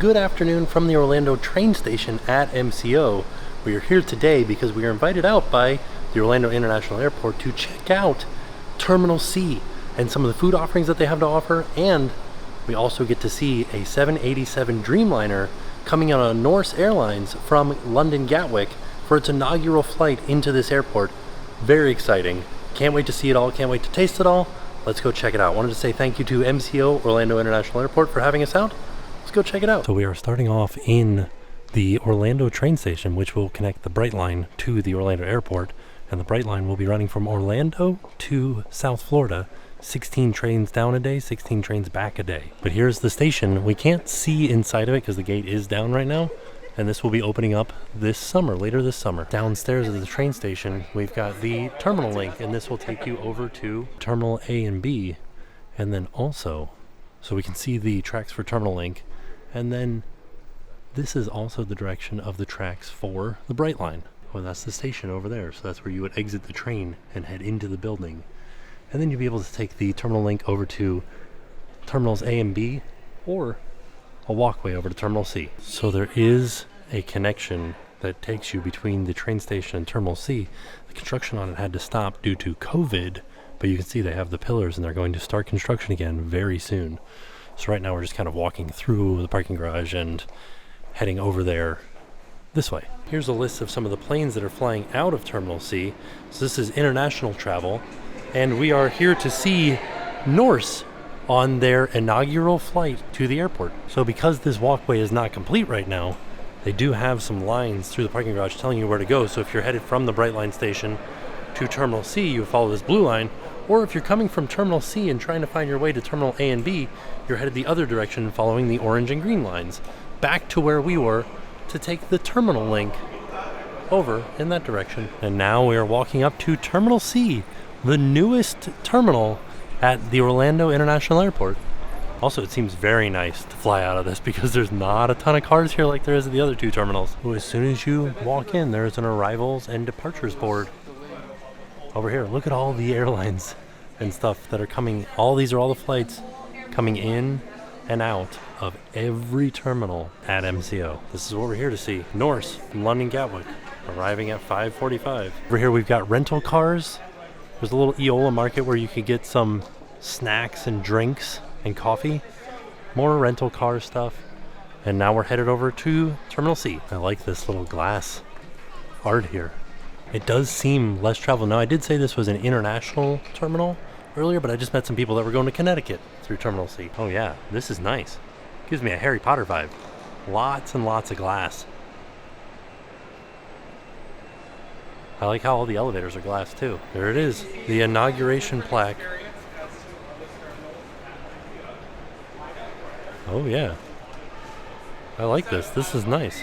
good afternoon from the Orlando train station at MCO. We are here today because we are invited out by the Orlando International Airport to check out Terminal C and some of the food offerings that they have to offer, and we also get to see a 787 Dreamliner coming out on NORSE Airlines from London Gatwick for its inaugural flight into this airport. Very exciting. Can't wait to see it all, can't wait to taste it all. Let's go check it out. Wanted to say thank you to MCO, Orlando International Airport, for having us out. Let's go check it out. So we are starting off in the Orlando train station, which will connect the Bright Line to the Orlando airport. And the Bright Line will be running from Orlando to South Florida. 16 trains down a day, 16 trains back a day. But here's the station. We can't see inside of it because the gate is down right now. And this will be opening up this summer, later this summer. Downstairs at the train station, we've got the terminal link, and this will take you over to Terminal A and B. And then also, so we can see the tracks for Terminal Link. And then this is also the direction of the tracks for the Bright Line. Well, that's the station over there. So that's where you would exit the train and head into the building. And then you'll be able to take the Terminal Link over to Terminals A and B, or a walkway over to Terminal C. So there is a connection that takes you between the train station and Terminal C. The construction on it had to stop due to COVID, but you can see they have the pillars and they're going to start construction again very soon. So right now we're just kind of walking through the parking garage and heading over there this way. Here's a list of some of the planes that are flying out of Terminal C. So this is international travel, and we are here to see NORSE on their inaugural flight to the airport. So because this walkway is not complete right now, they do have some lines through the parking garage telling you where to go. So if you're headed from the Bright Line station to Terminal C, you follow this blue line. Or if you're coming from Terminal C and trying to find your way to Terminal A and B, you're headed the other direction following the orange and green lines back to where we were to take the Terminal Link over in that direction. And now we are walking up to Terminal C, the newest terminal at the Orlando International Airport. Also, it seems very nice to fly out of this because there's not a ton of cars here like there is at the other two terminals. Ooh, as soon as you walk in, there's an arrivals and departures board. Over here, look at all the airlines and stuff that are coming. All these are all the flights coming in and out of every terminal at MCO. This is what we're here to see. NORSE from London Gatwick, arriving at 5:45. Over here we've got rental cars. There's a little Eola market where you could get some snacks and drinks and coffee. More rental car stuff. And now we're headed over to Terminal C. I like this little glass art here. It does seem less travel. Now, I did say this was an international terminal earlier, but I just met some people that were going to Connecticut through Terminal C. Oh yeah, this is nice. Gives me a Harry Potter vibe. Lots and lots of glass. I like how all the elevators are glass too. There it is, the inauguration plaque. Oh yeah, I like this. This is nice.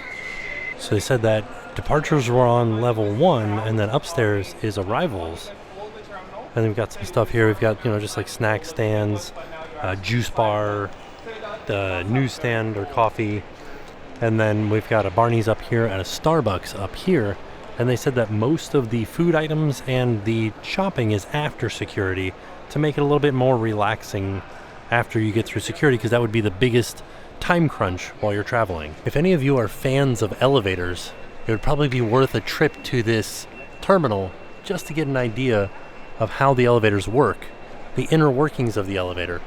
So they said that departures were on level 1, and then upstairs is arrivals. And then we've got some stuff here. We've got, just like snack stands, juice bar, the newsstand or coffee. And then we've got a Barney's up here and a Starbucks up here. And they said that most of the food items and the shopping is after security to make it a little bit more relaxing after you get through security, because that would be the biggest time crunch while you're traveling. If any of you are fans of elevators, it would probably be worth a trip to this terminal just to get an idea of how the elevators work, the inner workings of the elevator.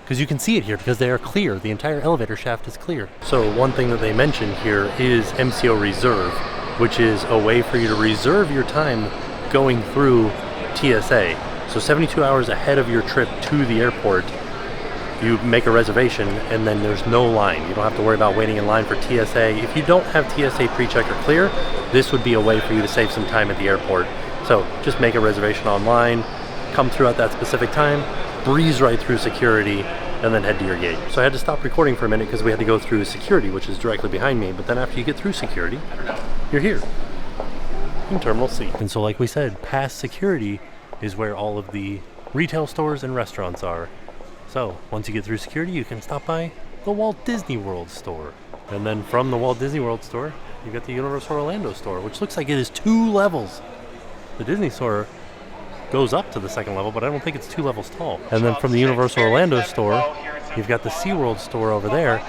Because you can see it here because they are clear. The entire elevator shaft is clear. So one thing that they mentioned here is MCO Reserve, which is a way for you to reserve your time going through TSA. So 72 hours ahead of your trip to the airport, you make a reservation and then there's no line. You don't have to worry about waiting in line for TSA. If you don't have TSA pre-check or clear, this would be a way for you to save some time at the airport. So just make a reservation online, come through at that specific time, breeze right through security, and then head to your gate. So I had to stop recording for a minute because we had to go through security, which is directly behind me. But then after you get through security, you're here in Terminal C. And so like we said, past security is where all of the retail stores and restaurants are. So once you get through security, you can stop by the Walt Disney World store. And then from the Walt Disney World store, you got the Universal Orlando store, which looks like it is 2 levels. The Disney store goes up to the 2nd level, but I don't think it's 2 levels tall. And then from the Universal Orlando store, you've got the SeaWorld store over there.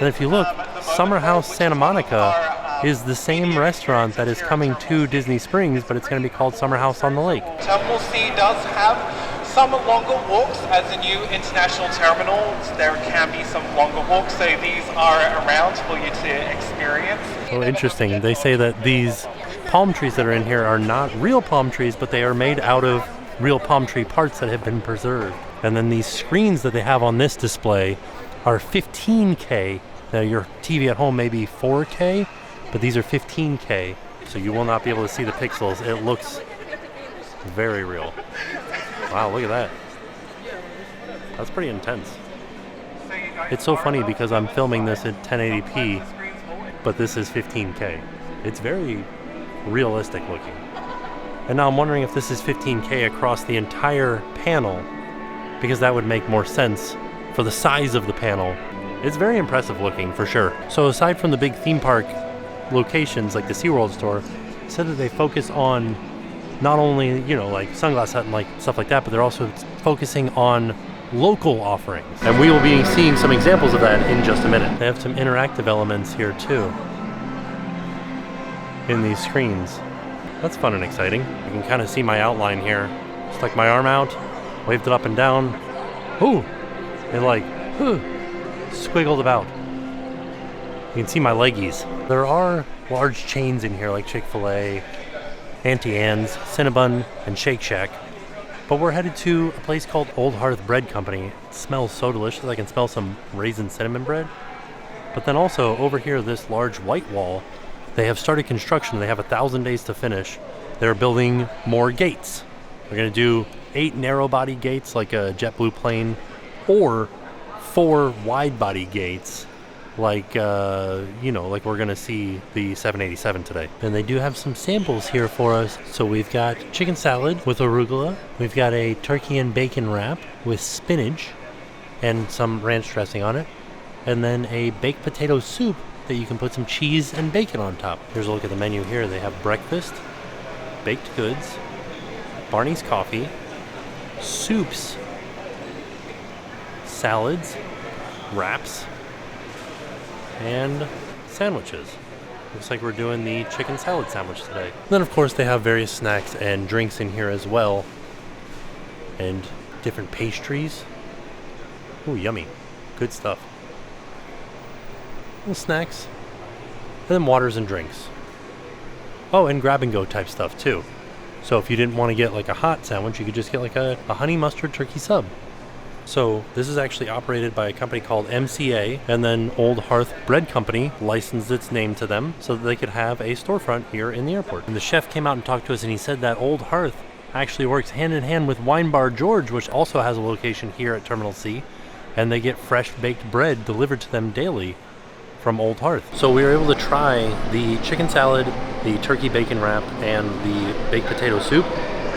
And if you look, Summer House Santa Monica is the same restaurant that is coming to Disney Springs, but it's going to be called Summer House on the Lake. Terminal C does have some longer walks. As a new international terminal, there can be some longer walks, so these are around for you to experience. Oh, interesting. They say that these palm trees that are in here are not real palm trees, but they are made out of real palm tree parts that have been preserved. And then these screens that they have on this display are 15K. Now your TV at home may be 4K, but these are 15K, so you will not be able to see the pixels. It looks very real. Wow, look at that. That's pretty intense. It's so funny because I'm filming this at 1080p, but this is 15K. It's very realistic looking. And now I'm wondering if this is 15K across the entire panel, because that would make more sense for the size of the panel. It's very impressive looking for sure. So aside from the big theme park locations like the SeaWorld store, it said that they focus on not only, you know, like Sunglass Hut and like stuff like that, but they're also focusing on local offerings. And we will be seeing some examples of that in just a minute. They have some interactive elements here too in these screens. That's fun and exciting. You can kind of see my outline here. Stuck my arm out, waved it up and down. Ooh! And like, squiggled about. You can see my leggies. There are large chains in here like Chick-fil-A, Auntie Anne's, Cinnabon, and Shake Shack. But we're headed to a place called Old Hearth Bread Company. It smells so delicious. I can smell some raisin cinnamon bread. But then also over here, this large white wall, they have started construction. They have 1,000 days to finish. They're building more gates. They're going to do 8 narrow body gates like a JetBlue plane, or 4 wide body gates like, like we're going to see the 787 today. And they do have some samples here for us. So we've got chicken salad with arugula. We've got a turkey and bacon wrap with spinach and some ranch dressing on it. And then a baked potato soup that you can put some cheese and bacon on top. Here's a look at the menu here. They have breakfast, baked goods, Barney's coffee, soups, salads, wraps, and sandwiches. Looks like we're doing the chicken salad sandwich today. Then of course they have various snacks and drinks in here as well, and different pastries. Ooh, yummy. Good stuff. Little snacks, and then waters and drinks. Oh, and grab and go type stuff too. So if you didn't want to get like a hot sandwich, you could just get like a honey mustard turkey sub. So this is actually operated by a company called MCO, and then Old Hearth Bread Company licensed its name to them so that they could have a storefront here in the airport. And the chef came out and talked to us, and he said that Old Hearth actually works hand in hand with Wine Bar George, which also has a location here at Terminal C, and they get fresh baked bread delivered to them daily from Old Hearth. So we were able to try the chicken salad, the turkey bacon wrap, and the baked potato soup.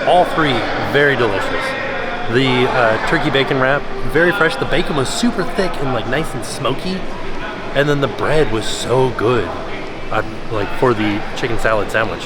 All 3 very delicious. The turkey bacon wrap, very fresh. The bacon was super thick and like nice and smoky. And then the bread was so good, like for the chicken salad sandwich.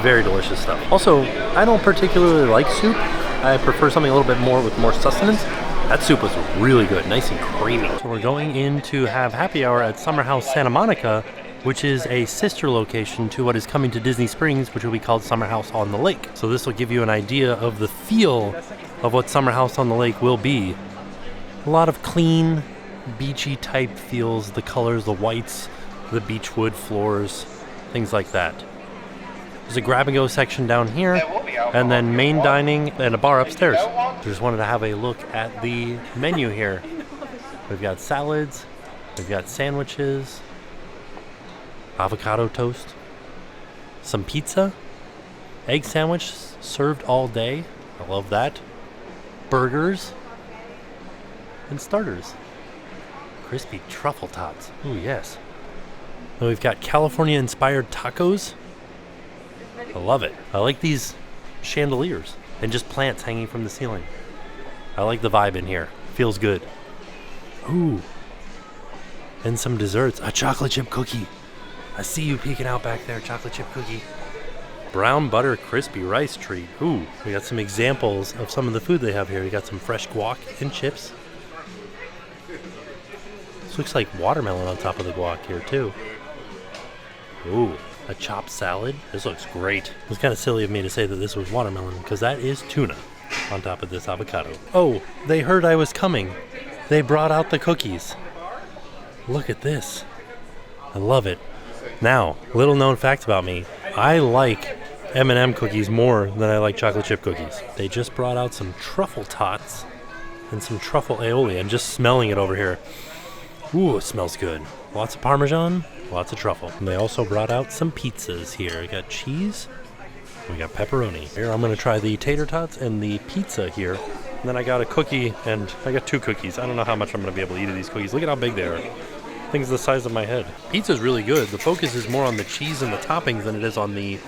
Very delicious stuff. Also, I don't particularly like soup. I prefer something a little bit more with more sustenance. That soup was really good, nice and creamy. So we're going in to have happy hour at Summer House Santa Monica, which is a sister location to what is coming to Disney Springs, which will be called Summer House on the Lake. So this will give you an idea of the feel of what Summer House on the Lake will be. A lot of clean, beachy type feels, the colors, the whites, the beechwood floors, things like that. There's a grab and go section down here, and then main dining and a bar upstairs. Just wanted to have a look at the menu here. We've got salads, we've got sandwiches, avocado toast, some pizza, egg sandwich served all day. I love that. Burgers, and starters. Crispy truffle tots. Ooh, yes. And we've got California-inspired tacos. I love it. I like these chandeliers and just plants hanging from the ceiling. I like the vibe in here. Feels good. Ooh. And some desserts. A chocolate chip cookie. I see you peeking out back there, chocolate chip cookie. Brown butter crispy rice treat. Ooh. We got some examples of some of the food they have here. We got some fresh guac and chips. This looks like watermelon on top of the guac here too. Ooh, a chopped salad. This looks great. It was kind of silly of me to say that this was watermelon because that is tuna on top of this avocado. Oh, they heard I was coming. They brought out the cookies. Look at this. I love it. Now, little known fact about me. I like M&M cookies more than I like chocolate chip cookies. They just brought out some truffle tots and some truffle aioli. I'm just smelling it over here. Ooh, it smells good. Lots of Parmesan, lots of truffle. And they also brought out some pizzas here. We got cheese, we got pepperoni. Here, I'm gonna try the tater tots and the pizza here. And then I got a cookie, and I got 2 cookies. I don't know how much I'm gonna be able to eat of these cookies. Look at how big they are. Things the size of my head. Pizza's really good. The focus is more on the cheese and the toppings than it is on the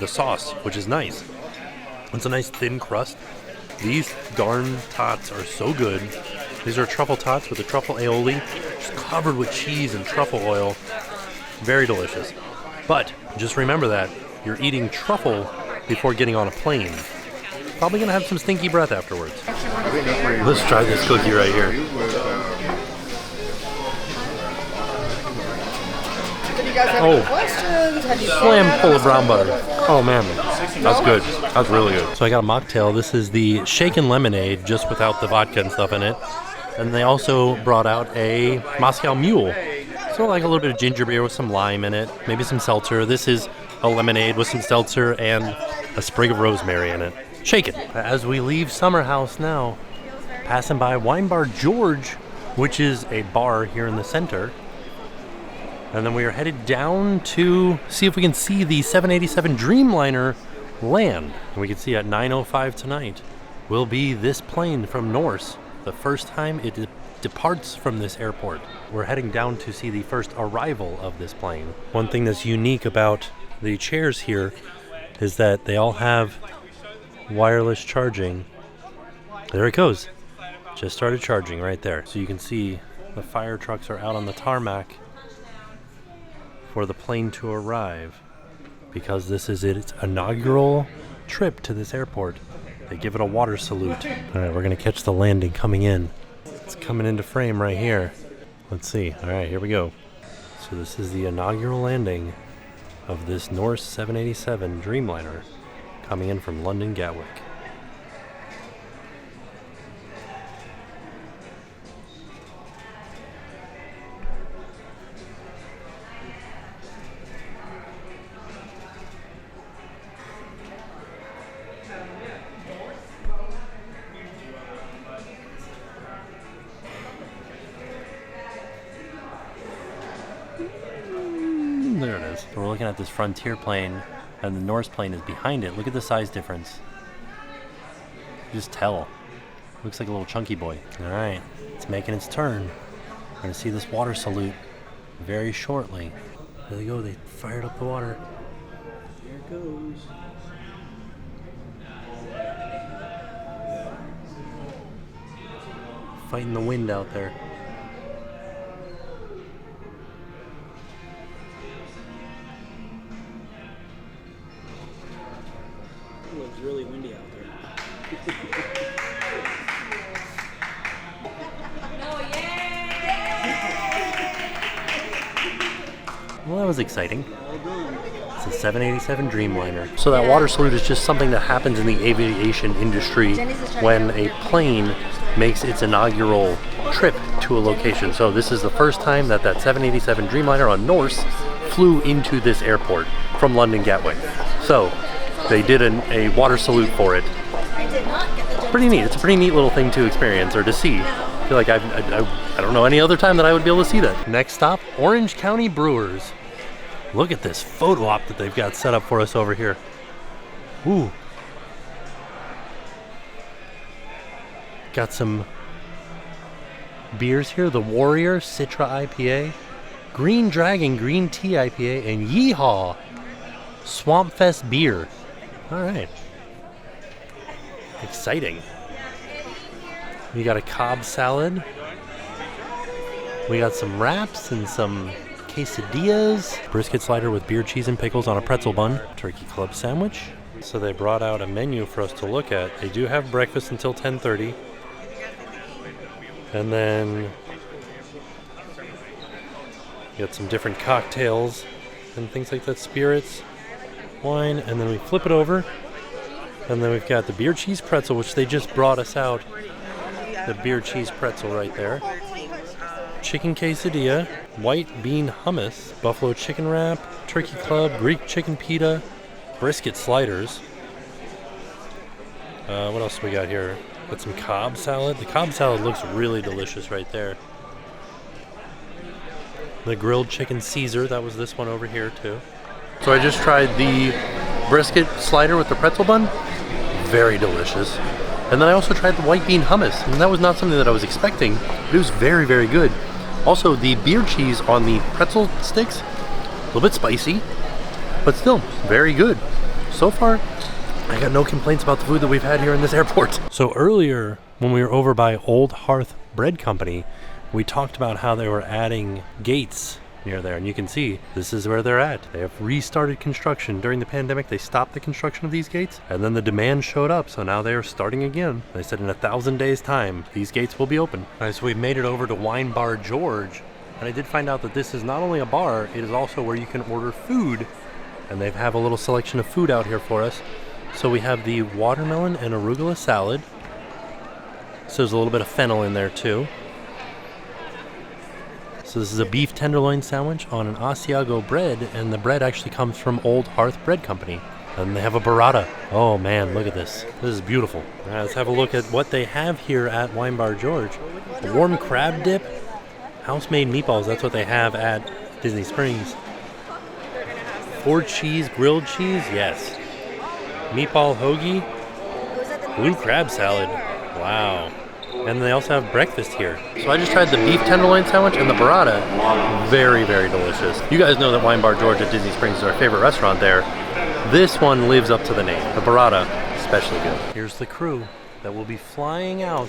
sauce, which is nice. It's a nice thin crust. These darn tots are so good. These are truffle tots with the truffle aioli, just covered with cheese and truffle oil. Very delicious. But just remember that you're eating truffle before getting on a plane. Probably gonna have some stinky breath afterwards. Let's try this cookie right here. Oh, slam full of brown butter. Oh man, that's good. That's really good. So I got a mocktail. This is the shaken lemonade, just without the vodka and stuff in it. And they also brought out a Moscow Mule. So like a little bit of ginger beer with some lime in it, maybe some seltzer. This is a lemonade with some seltzer and a sprig of rosemary in it. Shaken. As we leave Summer House now, passing by Wine Bar George, which is a bar here in the center. And then we are headed down to see if we can see the 787 Dreamliner land. And we can see at 9:05 tonight will be this plane from Norse. The first time it departs from this airport. We're heading down to see the first arrival of this plane. One thing that's unique about the chairs here is that they all have wireless charging. There it goes. Just started charging right there. So you can see the fire trucks are out on the tarmac for the plane to arrive, because this is its inaugural trip to this airport. They give it a water salute. All right, we're gonna catch the landing coming in. It's coming into frame right here. Let's see. All right, here we go. So this is the inaugural landing of this Norse 787 Dreamliner coming in from London Gatwick. There it is. So we're looking at this Frontier plane, and the Norse plane is behind it. Look at the size difference. You just tell. Looks like a little chunky boy. All right, it's making its turn. We're gonna see this water salute very shortly. There they go. They fired up the water. Here it goes. Fighting the wind out there. It's really windy out there. Well, that was exciting. It's a 787 Dreamliner. So that water salute is just something that happens in the aviation industry when a plane makes its inaugural trip to a location. So this is the first time that 787 Dreamliner on Norse flew into this airport from London Gatwick. So they did a water salute for it. Pretty neat. It's a pretty neat little thing to experience or to see. I feel like I don't know any other time that I would be able to see that. Next stop, Orange County Brewers. Look at this photo op that they've got set up for us over here. Ooh. Got some beers here. The Warrior Citra IPA, Green Dragon Green Tea IPA, and Yeehaw Swamp Fest beer. All right. Exciting. We got a Cobb salad. We got some wraps and some quesadillas. Brisket slider with beer, cheese, and pickles on a pretzel bun. Turkey club sandwich. So they brought out a menu for us to look at. They do have breakfast until 10:30. And then Got some different cocktails and things like that, spirits, wine, and then we flip it over. And then we've got the beer cheese pretzel, which they just brought us out. The beer cheese pretzel right there. Chicken quesadilla, white bean hummus, buffalo chicken wrap, turkey club, Greek chicken pita, brisket sliders. What else do we got here? Got some Cobb salad. The Cobb salad looks really delicious right there. The grilled chicken Caesar, that was this one over here too. So I just tried the brisket slider with the pretzel bun. Very delicious. And then I also tried the white bean hummus, and that was not something that I was expecting, but it was very, very good. Also, the beer cheese on the pretzel sticks, a little bit spicy, but still very good. So far, I got no complaints about the food that we've had here in this airport. So earlier, when we were over by Old Hearth Bread Company, we talked about how they were adding gates near there, and you can see this is where they're at. They have restarted construction. During the pandemic, they stopped the construction of these gates, and then the demand showed up, so now they are starting again. They said in 1,000 days time, these gates will be open. All right, so we've made it over to Wine Bar George, and I did find out that this is not only a bar, it is also where you can order food, and they have a little selection of food out here for us. So we have the watermelon and arugula salad. So there's a little bit of fennel in there too. So this is a beef tenderloin sandwich on an Asiago bread, and the bread actually comes from Old Hearth Bread Company. And they have a burrata. Oh man, look at this. This is beautiful. All right, let's have a look at what they have here at Wine Bar George. A warm crab dip, house-made meatballs, that's what they have at Disney Springs. 4 cheese, grilled cheese, yes. Meatball hoagie, blue crab salad, wow. And they also have breakfast here. So I just tried the beef tenderloin sandwich and the burrata. Very, very delicious. You guys know that Wine Bar George at Disney Springs is our favorite restaurant there. This one lives up to the name. The burrata, especially good. Here's the crew that will be flying out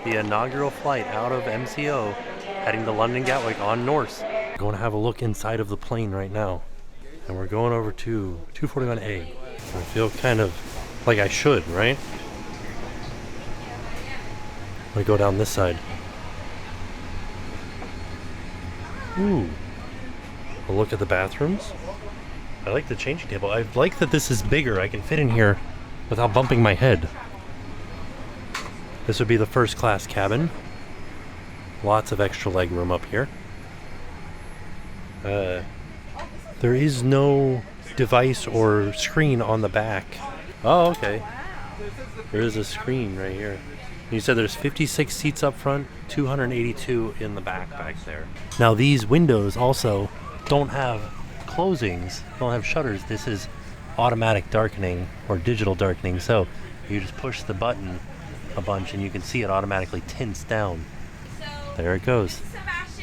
the inaugural flight out of MCO, heading to London Gatwick on Norse. We're going to have a look inside of the plane right now. And we're going over to 241A. I feel kind of like I should, right? I'm gonna go down this side. Ooh. A look at the bathrooms. I like the changing table. I like that this is bigger. I can fit in here without bumping my head. This would be the first class cabin. Lots of extra leg room up here. There is no device or screen on the back. Oh, okay. There is a screen right here. You said there's 56 seats up front, 282 in the back there. Now these windows also don't have closings, don't have shutters. This is automatic darkening or digital darkening. So you just push the button a bunch and you can see it automatically tints down. There it goes.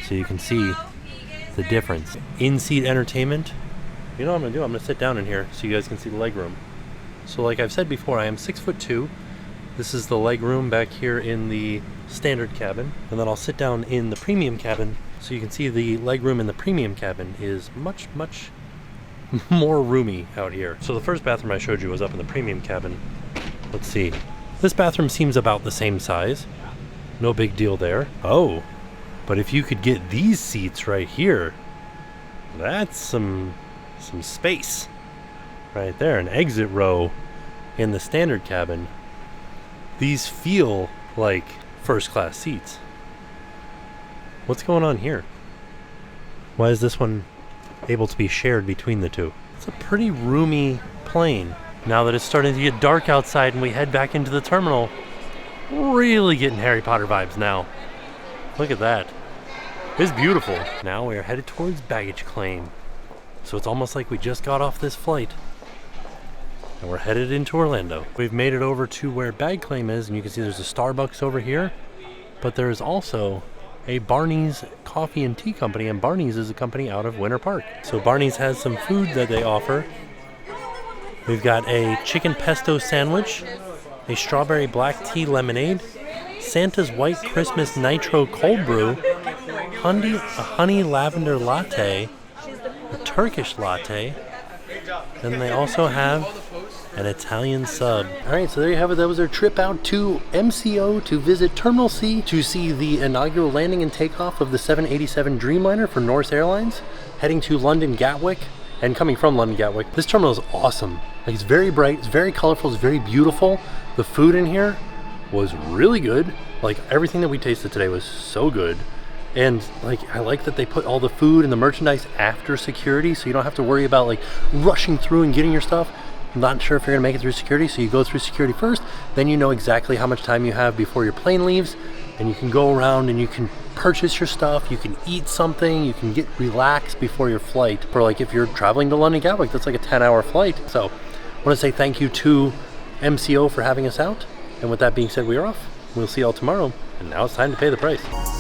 So you can see the difference. In-seat entertainment. You know what I'm gonna do? I'm gonna sit down in here so you guys can see the leg room. So like I've said before, I am 6'2". This is the leg room back here in the standard cabin, and then I'll sit down in the premium cabin so you can see the leg room in the premium cabin is much, much more roomy out here. So the first bathroom I showed you was up in the premium cabin. Let's see. This bathroom seems about the same size. No big deal there. Oh, but if you could get these seats right here, that's some space right there. An exit row in the standard cabin. These feel like first class seats. What's going on here? Why is this one able to be shared between the two? It's a pretty roomy plane. Now that it's starting to get dark outside and we head back into the terminal, really getting Harry Potter vibes now. Look at that. It's beautiful. Now we are headed towards baggage claim. So it's almost like we just got off this flight. And we're headed into Orlando. We've made it over to where bag claim is, and you can see there's a Starbucks over here, but there is also a Barney's Coffee and Tea Company, and Barney's is a company out of Winter Park. So Barney's has some food that they offer. We've got a chicken pesto sandwich, a strawberry black tea lemonade, Santa's White Christmas Nitro Cold Brew, a honey lavender latte, a Turkish latte, and they also have An Italian sub. All right, so there you have it. That was our trip out to MCO to visit Terminal C to see the inaugural landing and takeoff of the 787 Dreamliner for Norse Airlines, heading to London Gatwick and coming from London Gatwick. This terminal is awesome. Like, it's very bright, it's very colorful, it's very beautiful. The food in here was really good. Like, everything that we tasted today was so good. And like, I like that they put all the food and the merchandise after security, so you don't have to worry about like rushing through and getting your stuff. I'm not sure if you're gonna make it through security, so you go through security first, then you know exactly how much time you have before your plane leaves, and you can go around and you can purchase your stuff, you can eat something, you can get relaxed before your flight. For like, if you're traveling to London Gatwick, that's like a 10-hour flight. So I want to say thank you to MCO for having us out. And with that being said, we are off. We'll see y'all tomorrow. And now it's time to pay the price.